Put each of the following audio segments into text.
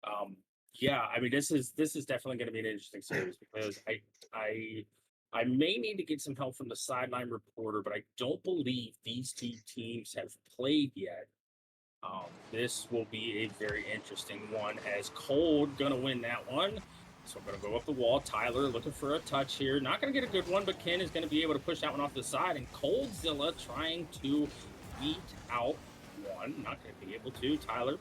Um, yeah, I mean, this is definitely going to be an interesting series because I I may need to get some help from the sideline reporter, but I don't believe these two teams have played yet. This will be a very interesting one as Cold gonna win that one. So I'm gonna go up the wall. Tyler looking for a touch here. Not gonna get a good one, but Ken is gonna be able to push that one off the side. And Coldzilla trying to beat out one. Not gonna be able to. Tyler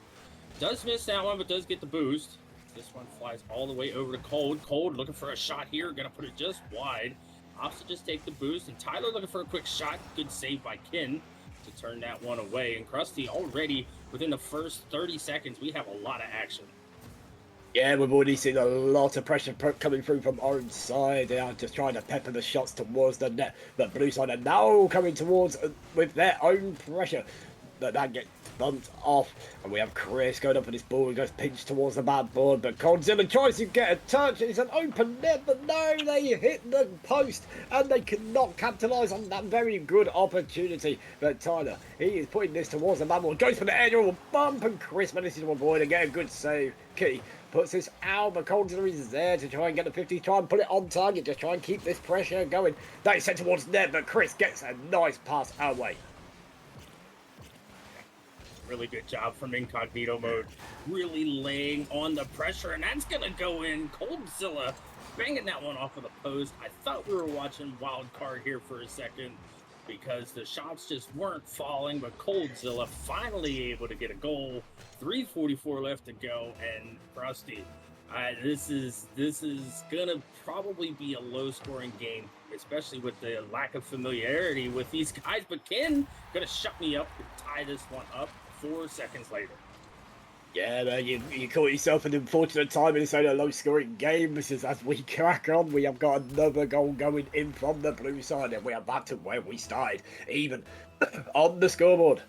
does miss that one, but does get the boost. This one flies all the way over to Cold. Cold looking for a shot here. Gonna put it just wide. Opts to just take the boost. And Tyler looking for a quick shot. Good save by Ken to turn that one away. And Krusty already within the first 30 seconds, we have a lot of action. Yeah, we've already seen a lot of pressure coming through from orange side. They are just trying to pepper the shots towards the net. But blue side are now coming towards with their own pressure. But that gets bumped off. And we have Chris going up with his ball. He goes pinched towards the bad board. But Godzilla tries to get a touch. It's an open net. But no, they hit the post. And they cannot capitalise on that very good opportunity. But Tyler, he is putting this towards the bad board. Goes for the aerial bump. And Chris manages to avoid and get a good save. Kitty puts this out, but Coulter is there to try and get the 50, try and put it on target, just try and keep this pressure going. That is sent towards net, but Chris gets a nice pass away. Really good job from Incognito mode, really laying on the pressure, and that's gonna go in. Coldzilla banging that one off of the post. I thought we were watching Wild Card here for a second because the shots just weren't falling, but Coldzilla finally able to get a goal. 3:44 left to go, and Krusty, this is gonna probably be a low-scoring game, especially with the lack of familiarity with these guys. But Ken gonna shut me up and tie this one up 4 seconds later. Yeah, man, you caught yourself an unfortunate time in this only a low-scoring game. This is as we crack on. We have got another goal going in from the blue side, and we are back to where we started, even on the scoreboard.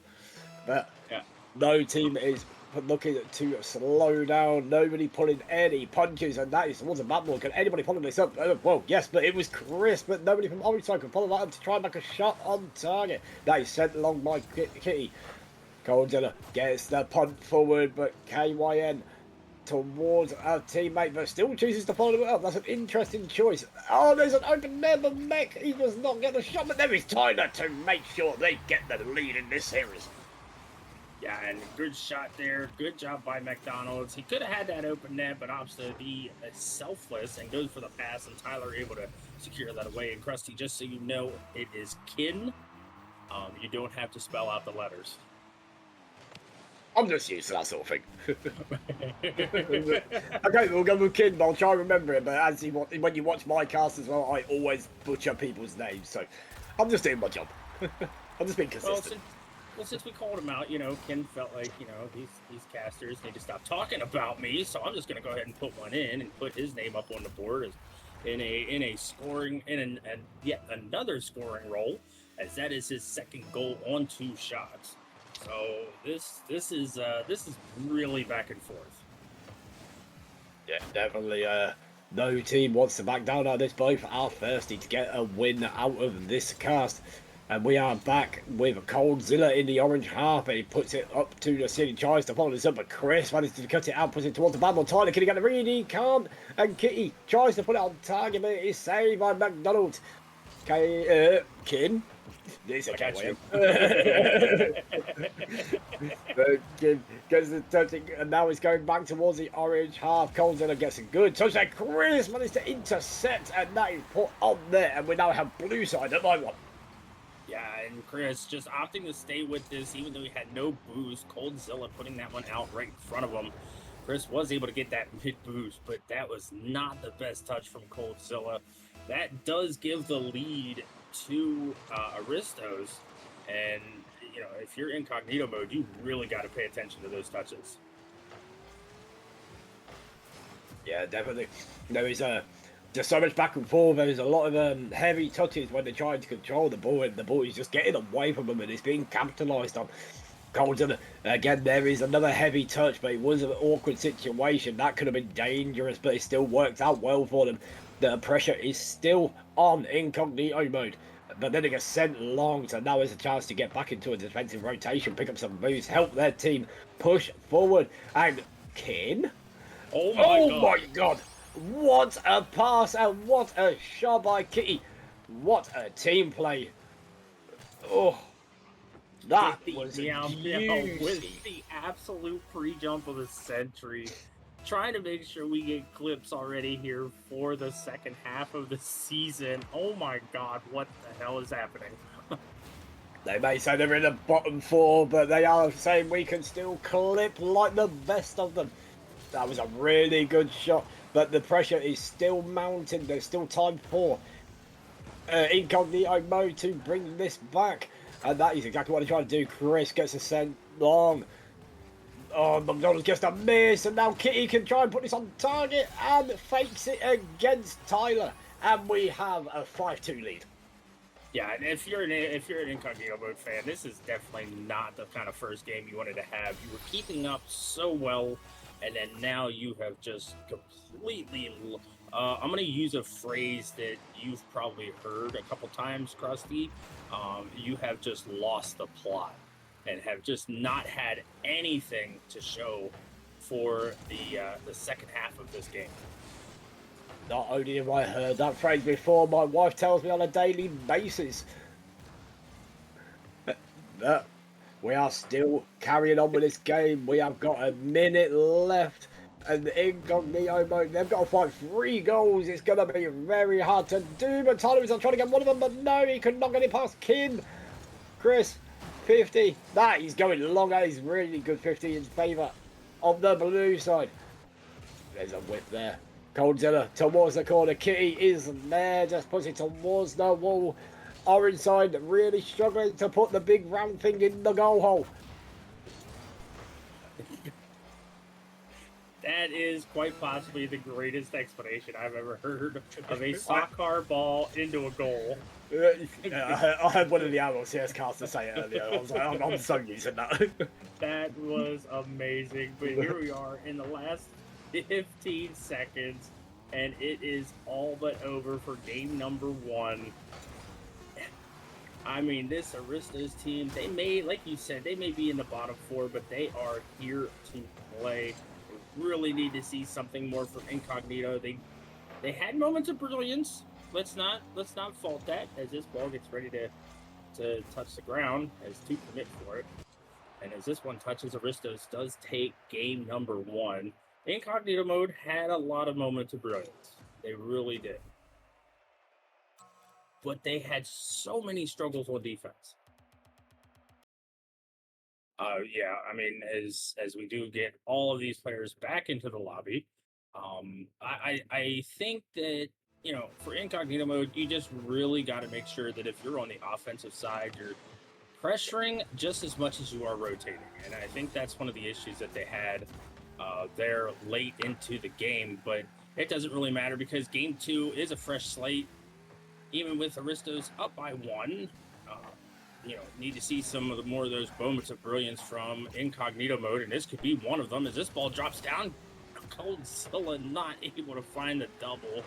But Yeah. no team is looking to slow down. Nobody pulling any punches, and that is towards the map more. Can anybody follow this up? Well, yes, but it was Chris, but nobody from Orange Side can follow that up to try and make a shot on target. That is sent along by Kitty. Godzilla gets the punt forward, but KYN towards a teammate, but still chooses to follow it up. That's an interesting choice. Oh, there's an open there, but Mech, he does not get the shot, but there is Tyler to make sure they get the lead in this series. Yeah, and good shot there. Good job by McDonald's. He could have had that open net, but opts to be selfless and goes for the pass, and Tyler able to secure that away. And Krusty, just so you know, it is Kin. You don't have to spell out the letters. I'm just used to that sort of thing. Okay, we'll go with Kid. I'll try and remember it. But as when you watch my cast as well, I always butcher people's names. So I'm just doing my job. I'm just being consistent. Since we called him out, Ken felt like, these casters need to stop talking about me. So I'm just going to go ahead and put one in and put his name up on the board as in a scoring and yet another scoring role, as that is his second goal on 2 shots. So this is really back and forth. Yeah, definitely. No team wants to back down on this. Both are thirsty to get a win out of this cast. And we are back with Coldzilla in the orange half. And he puts it up to the city. Tries to follow this up, but Chris manages to cut it out, puts it towards the battle. Tyler, can he get the read? He can't. And Kitty tries to put it on target, but it is saved by McDonald. Okay, Kim. This I got you. Gets the touching, and now he's going back towards the orange half. Coldzilla gets a good touch. And Chris managed to intercept, and that is put on there. And we now have blue side at line 1. Yeah, and Chris just opting to stay with this, even though he had no boost. Coldzilla putting that one out right in front of him. Chris was able to get that mid boost, but that was not the best touch from Coldzilla. That does give the lead to Aristos, and if you're incognito mode, you really got to pay attention to those touches. Yeah, definitely. There is just so much back and forth. There's a lot of heavy touches when they're trying to control the ball, and the ball is just getting away from them, and it's being capitalised on. Golden, again, there is another heavy touch, but it was an awkward situation. That could have been dangerous, but it still worked out well for them. The pressure is still on incognito mode, but then it gets sent long, so now there's a chance to get back into a defensive rotation, pick up some moves, help their team push forward. And Kin Oh my Oh god. my god! What a pass and what a shot by Kitty! What a team play! Oh, that Kitty was Meow Meow with juicy. the absolute pre-jump of the century. Trying to make sure we get clips already here for the second half of the season. Oh my god, what the hell is happening? They may say they're in the bottom four, but they are saying we can still clip like the best of them. That was a really good shot, but the pressure is still mounting. There's still time for Incognito mode to bring this back. And that is exactly what they're trying to do. Chris gets a send long. Oh, McDonald's gets a miss, and now Kitty can try and put this on target and fakes it against Tyler. And we have a 5-2 lead. Yeah, and if you're an Incognito mode fan, this is definitely not the kind of first game you wanted to have. You were keeping up so well, and then now you have just completely. I'm going to use a phrase that you've probably heard a couple times, Krusty. You have just lost the plot and have just not had anything to show for the second half of this game. Not only have I heard that phrase before, my wife tells me on a daily basis. But we are still carrying on with this game. We have got a minute left. And the Incognito mode, they've got to find 3 goals. It's going to be very hard to do. But Tyler is trying to get one of them, but no, he could not get it past Kin. Chris, 50. That is going long. That is really good 50 in favour of the blue side. There's a whip there. Coldzilla towards the corner. Kitty is there, just puts it towards the wall. Orange side really struggling to put the big round thing in the goal hole. That is quite possibly the greatest explanation I've ever heard of a soccer ball into a goal. I heard one of the Arrow CS casters say it earlier. I was like, I'm so using that. That was amazing. But here we are in the last 15 seconds, and it is all but over for game number 1. I mean, this Aristos team, they may, like you said, they may be in the bottom 4, but they are here to play. We really need to see something more from Incognito. They had moments of brilliance. Let's not fault that as this ball gets ready to touch the ground as 2 commit for it. And as this one touches, Aristos does take game number 1. Incognito mode had a lot of moments of brilliance. They really did. But they had so many struggles on defense. Yeah, I mean, as we do get all of these players back into the lobby, I think that, you know, for Incognito mode, you just really got to make sure that if you're on the offensive side, you're pressuring just as much as you are rotating. And I think that's one of the issues that they had there late into the game. But it doesn't really matter because game 2 is a fresh slate. Even with Aristos up by 1, you know, need to see some of the more of those moments of brilliance from Incognito mode, and this could be one of them. As this ball drops down, Coldzilla not able to find the double,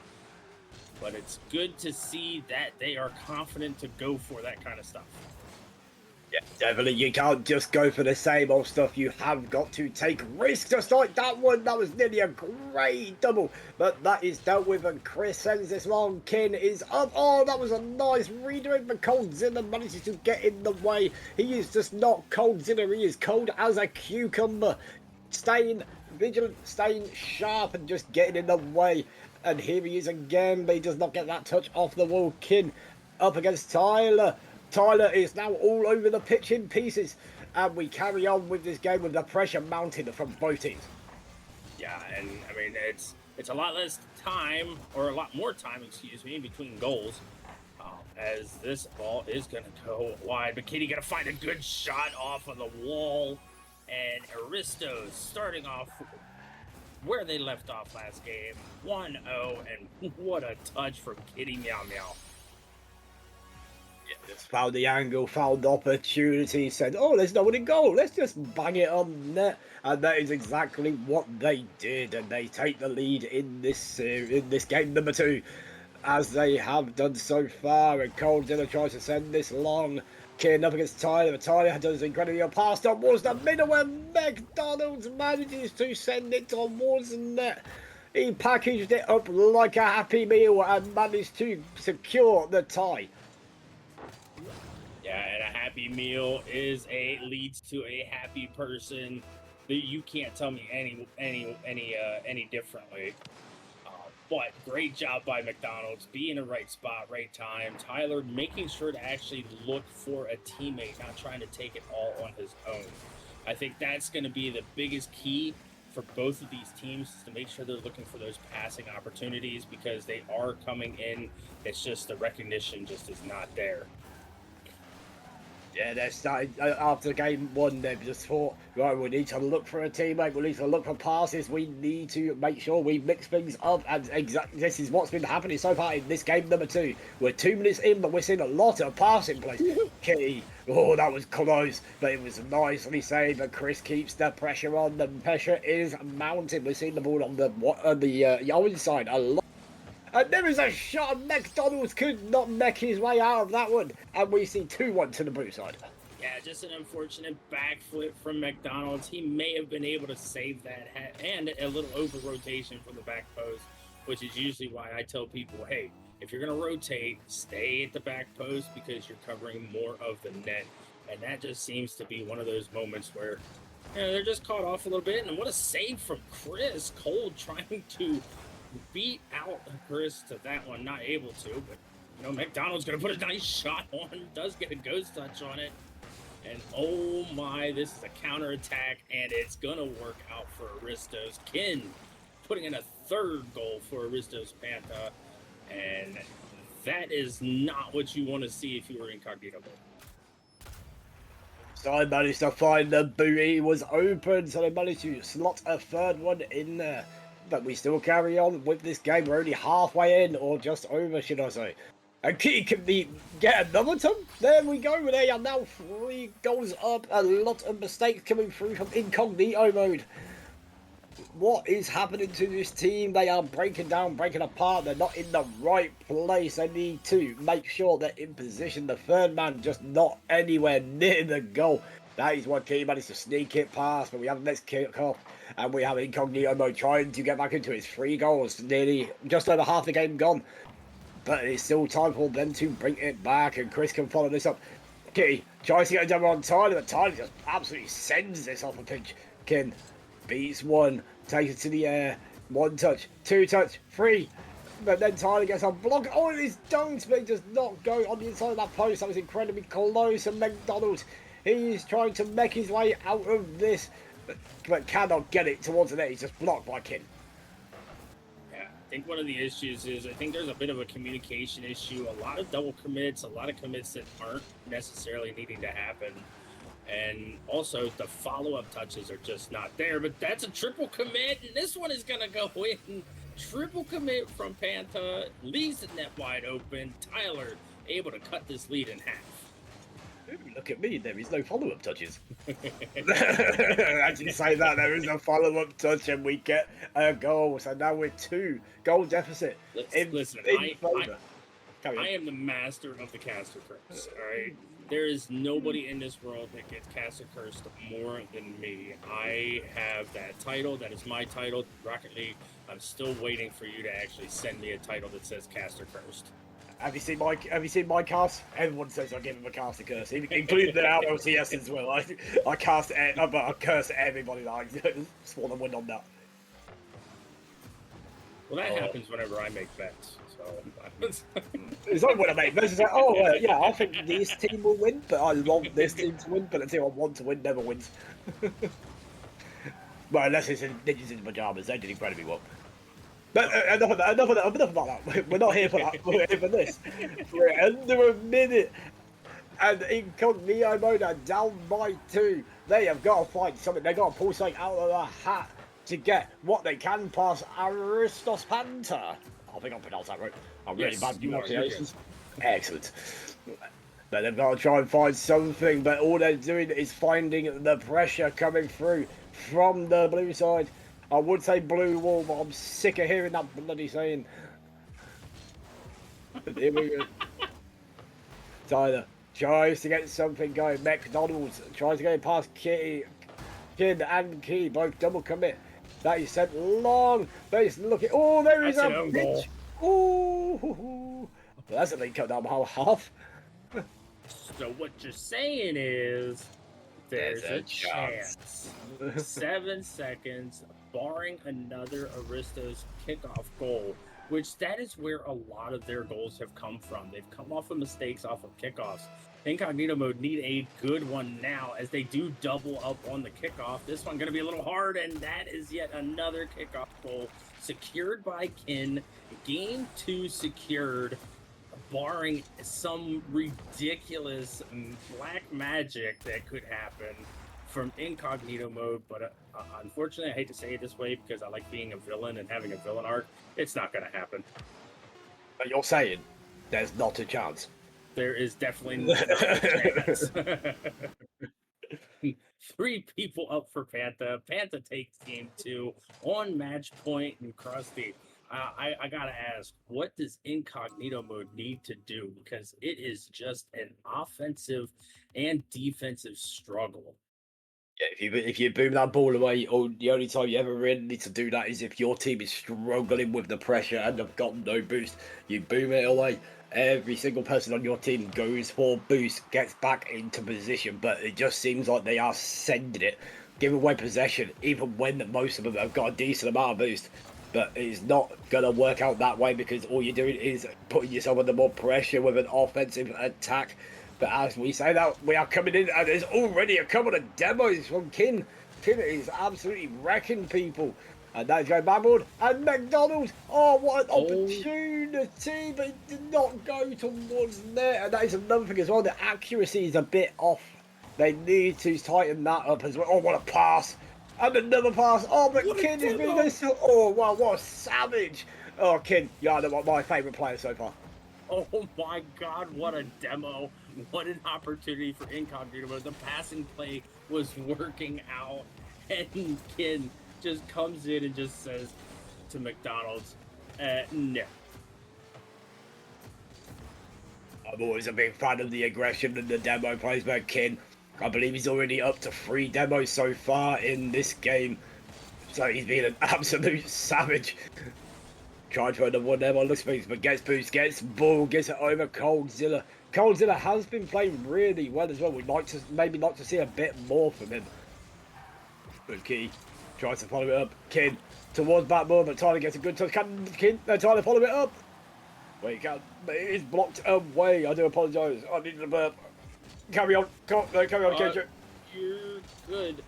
but it's good to see that they are confident to go for that kind of stuff. Yeah, definitely. You can't just go for the same old stuff. You have got to take risks just like that one. That was nearly a great double, but that is dealt with, and Chris sends this long. Kin is up. Oh, that was a nice redoing, but Coldzilla manages to get in the way. He is just not Coldzilla. He is cold as a cucumber. Staying vigilant, staying sharp, and just getting in the way. And here he is again, but he does not get that touch off the wall. Kin up against Tyler. Tyler is now all over the pitch in pieces, and we carry on with this game with the pressure mounting from both teams. Yeah, and I mean, it's a lot less time, or a lot more time, excuse me, in between goals, as this ball is going to go wide. But Kitty got to find a good shot off of the wall, and Aristos starting off where they left off last game, 1-0, and what a touch from Kitty Meow Meow. Found the angle, found the opportunity, said, oh, there's no one in goal, let's just bang it on net. And that is exactly what they did, and they take the lead in this game number 2, as they have done so far. And Coldzilla tries to send this long. Kin up against Tyler, but Tyler does incredibly well. Pass towards the middle where McDonald's manages to send it towards the net. He packaged it up like a Happy Meal and managed to secure the tie. Yeah, and a Happy Meal leads to a happy person. You can't tell me any differently. But great job by McDonald's, being in the right spot, right time. Tyler making sure to actually look for a teammate, not trying to take it all on his own. I think that's going to be the biggest key for both of these teams, is to make sure they're looking for those passing opportunities, because they are coming in. It's just the recognition just is not there. Yeah, they're starting after game one. They've just thought, right, we need to look for a teammate. We need to look for passes. We need to make sure we mix things up. And this is what's been happening so far in this game number 2. We're 2 minutes in, but we're seeing a lot of passing plays. Kitty, oh, that was close, but it was nicely saved. But Chris keeps the pressure on. The pressure is mounting. We're seeing the ball on the Owen side a lot. And there is a shot, and McDonald's could not make his way out of that one. And we see 2-1 to the blue side. Yeah, just an unfortunate backflip from McDonald's. He may have been able to save that and a little over rotation from the back post, which is usually why I tell people, hey, if you're going to rotate, stay at the back post, because you're covering more of the net. And that just seems to be one of those moments where, you know, they're just caught off a little bit. And what a save from Chris Cole, trying to beat out Chris to that one, not able to, but you know, McDonald's gonna put a nice shot on, does get a ghost touch on it, and oh my, this is a counter attack, and it's gonna work out for Aristos. Kin putting in a 3rd goal for Aristos Panta, and that is not what you want to see if you were Incognito. So I managed to find the booty was open, so they managed to slot a 3rd one in there. But we still carry on with this game. We're only halfway in, or just over, should I say. And Kitty can get another ton. There we go. They are now 3 goals up. A lot of mistakes coming through from Incognito mode. What is happening to this team? They are breaking down, breaking apart. They're not in the right place. They need to make sure they're in position. The 3rd man just not anywhere near the goal. That is what Kitty managed to sneak it past, but we have the next kick off. And we have Incognito mode trying to get back into his 3 goals. Nearly just over half the game gone. But it's still time for them to bring it back. And Chris can follow this up. Kitty tries to get a double on Tyler, but Tyler just absolutely sends this off a pitch. Kin beats 1, takes it to the air. 1 touch, 2 touch, 3. But then Tyler gets a block. Oh, it is dunked, but he does not go on the inside of that post. That was incredibly close. And McDonald's, he's trying to make his way out of this, but cannot get it towards the net. He's just blocked by Kin. Yeah, I think one of the issues is, I think there's a bit of a communication issue. A lot of double commits, a lot of commits that aren't necessarily needing to happen. And also the follow-up touches are just not there. But that's a triple commit, and this one is going to go in. Triple commit from Panta, leaves the net wide open. Tyler able to cut this lead in half. Look at me, there is no follow-up touches. As you say that, there is a follow-up touch and we get a goal. So now we're 2 goal deficit. Listen, I am the master of the caster curse, alright? There is nobody in this world that gets caster cursed more than me. I have that title, that is my title, Rocket League. I'm still waiting for you to actually send me a title that says caster cursed. Have you seen my cast? Everyone says I give him a caster curse, including the LCS as well. I curse everybody that I sworn to win on that. Well, that happens whenever I make bets. So it's not when I make bets. It's like, yeah, I think this team will win, but I want this team to win. But the team I want to win never wins. Well, unless it's in ninjas in pajamas, they did incredibly well. But enough about that. We're not here for that. We're here for this. We're under a minute. And Incognito mode are down by 2. They have got to find something. They've got to pull something out of the hat to get what they can past Aristos Panta. I think I pronounced that right. I'm really bad at pronunciations. Excellent. But they've got to try and find something. But all they're doing is finding the pressure coming through from the blue side. I would say blue wall, but I'm sick of hearing that bloody saying. Here we go. Tyler tries to get something going. McDonald's tries to get past Kitty, Kin and Key, both double commit. That is sent long. Base looking. Oh, there is That's a an own goal. pitch. Oh, that's a link cut down the whole half. So what you're saying is there's a chance. 7 seconds, barring another Aristos kickoff goal, which that is where a lot of their goals have come from. They've come off of mistakes off of kickoffs. Incognito mode need a good one now as they do double up on the kickoff. This one going to be a little hard, and that is yet another kickoff goal secured by Kin. Game 2 secured, barring some ridiculous black magic that could happen from Incognito mode. But unfortunately, I hate to say it this way because I like being a villain and having a villain arc. It's not going to happen. But you're saying there's not a chance. There is definitely not a chance. 3 people up for Panta. Panta takes game 2 on match point, and Krusty. I gotta ask, what does Incognito mode need to do? Because it is just an offensive and defensive struggle. Yeah, if you boom that ball away, or the only time you ever really need to do that is if your team is struggling with the pressure and they've got no boost. You boom it away. Every single person on your team goes for boost, gets back into position, but it just seems like they are sending it, giving away possession, even when most of them have got a decent amount of boost. But it's not going to work out that way because all you're doing is putting yourself under more pressure with an offensive attack. But as we say that, we are coming in and there's already a couple of demos from Kin. Kin is absolutely wrecking people. And that is going backboard. And McDonald's, oh, what an opportunity, but it did not go towards net. And that is another thing as well, the accuracy is a bit off. They need to tighten that up as well. Oh, what a pass. And another pass. Oh, but Kin is being this. Oh, wow, what a savage. Oh, Kin, you're my favourite player so far. Oh my god, what a demo. What an opportunity for Incognito. The passing play was working out, and Kin just comes in and just says to McDonald's, no. I'm always a big fan of the aggression and the demo plays by Kin. I believe he's already up to 3 demos so far in this game. So he's been an absolute savage. Trying for another one there on the speeds, but gets boost, gets ball, gets it over Coldzilla. Coldzilla has been playing really well as well. We'd like to maybe like to see a bit more from him. Good Key tries to follow it up. Kin towards backboard, but Tyler gets a good touch. Can Kin? No, Tyler follow it up. Wait, can it is blocked away. I do apologise. I needed a burp. Carry on. Carry on, Kendrick. You're good.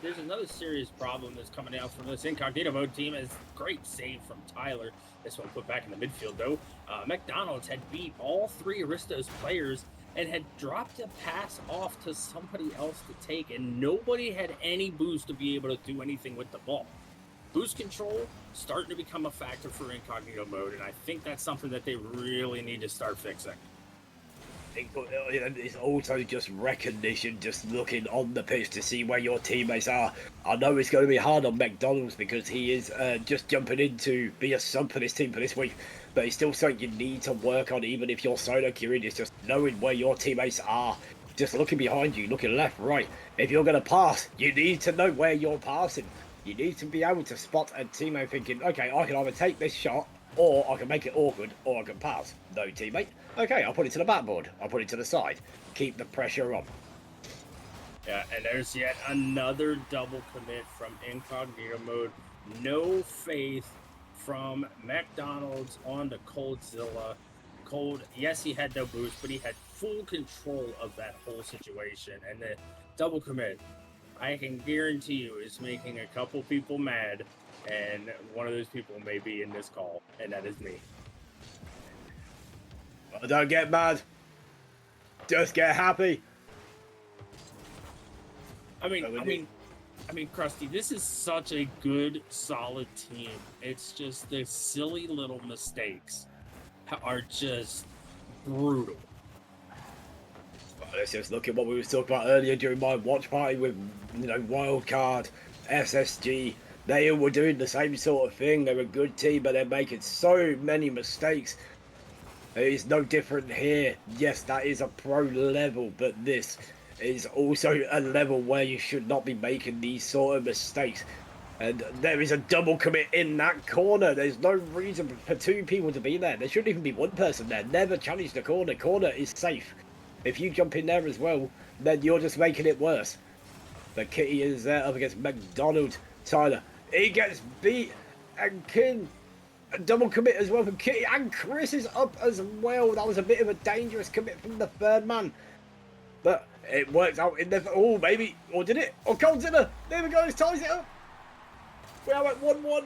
There's another serious problem that's coming out from this Incognito mode team. Is great save from Tyler. This one put back in the midfield though. McDonald's had beat all 3 Aristos players and had dropped a pass off to somebody else to take, and nobody had any boost to be able to do anything with the ball. Boost control starting to become a factor for Incognito mode, and I think that's something that they really need to start fixing. It's also just recognition, just looking on the pitch to see where your teammates are. I know it's going to be hard on McDonald's because he is just jumping in to be a sub for this team for this week, but it's still something you need to work on, even if you're solo queuing. It's just knowing where your teammates are, just looking behind you, looking left, right. If you're going to pass, you need to know where you're passing. You need to be able to spot a teammate thinking, okay, I can either take this shot, or I can make it awkward, or I can pass. No, teammate. Okay, I'll put it to the backboard. I'll put it to the side. Keep the pressure on. Yeah, and there's yet another double commit from Incognito mode. No faith from McDonald's on the Coldzilla. Cold, yes, he had no boost, but he had full control of that whole situation. And the double commit, I can guarantee you, is making a couple people mad. And one of those people may be in this call, and that is me. Well, don't get mad. Just get happy. I mean, Krusty, this is such a good, solid team. It's just the silly little mistakes are just brutal. Well, let's just look at what we were talking about earlier during my watch party with, Wildcard, SSG. They were doing the same sort of thing. They're a good team, but they're making so many mistakes. It's no different here. Yes, that is a pro level, but this is also a level where you should not be making these sort of mistakes. And there is a double commit in that corner. There's no reason for two people to be there. There shouldn't even be one person there. Never challenge the corner. Corner is safe. If you jump in there as well, then you're just making it worse. But Kitty is there up against McDonald. Tyler, he gets beat. And Kin, a double commit as well from Kitty. And Chris is up as well. That was a bit of a dangerous commit from the third man. But it works out in the... Oh, maybe. Or did it? Or Coldzilla. There we go. It ties it up. We are at 1-1.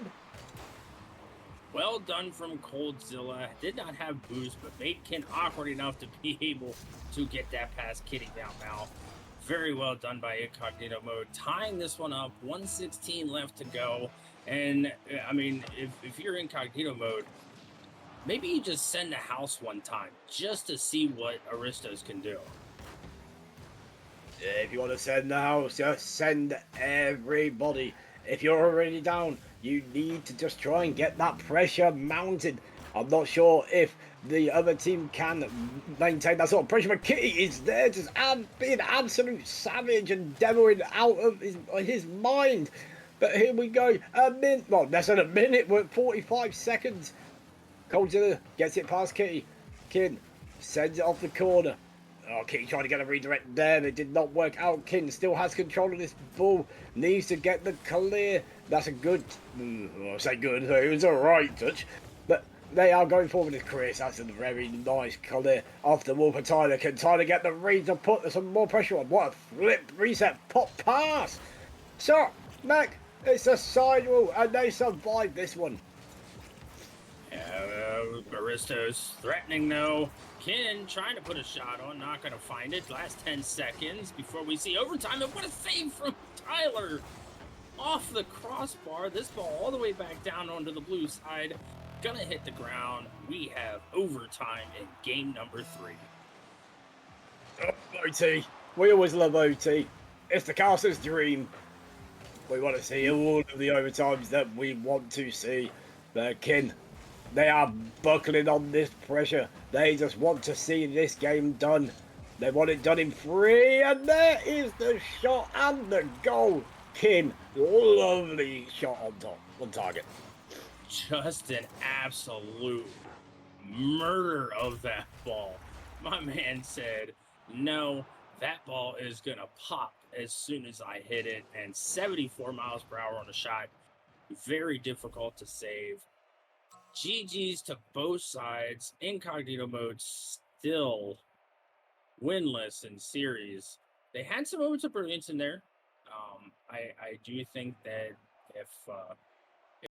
Well done from Coldzilla. Did not have boost, but made Ken awkward enough to be able to get that past Kitty down now. Very well done by Incognito Mode. Tying this one up, 1:16 left to go. And, I mean, if you're Incognito Mode, maybe you just send the house one time just to see what Aristos can do. If you want to send the house, just send everybody. If you're already down, you need to just try and get that pressure mounted. I'm not sure if the other team can maintain that sort of pressure, but Kitty is there just being absolute savage and demoing out of his mind. But here we go. A minute, well, less than a minute, we're at 45 seconds. Coldzilla gets it past Kitty. Kin sends it off the corner. Oh, Kitty trying to get a redirect there. It did not work out. Kin still has control of this ball. Needs to get the clear. That's a good... I say good. It was a right touch. But they are going forward with Chris. That's a very nice clear off the wall for Tyler. Can Tyler get the read to put some more pressure on? What a flip reset pop pass. So, Mac, it's a sidewall and they survived this one. Aristos threatening though. Ken trying to put a shot on, not going to find it. Last 10 seconds before we see overtime. And what a save from Tyler off the crossbar. This ball all the way back down onto the blue side. Gonna hit the ground. We have overtime in game number 3. Oh, OT. We always love OT. It's the Castle's dream. We want to see all of the overtimes that we want to see. But Ken, they are buckling on this pressure. They just want to see this game done. They want it done in 3, and there is the shot and the goal. Kin, lovely shot on target. Just an absolute murder of that ball. My man said, no, that ball is going to pop as soon as I hit it. And 74 miles per hour on the shot. Very difficult to save. GG's to both sides. Incognito Mode still winless in series. They had some moments of brilliance in there. I do think that if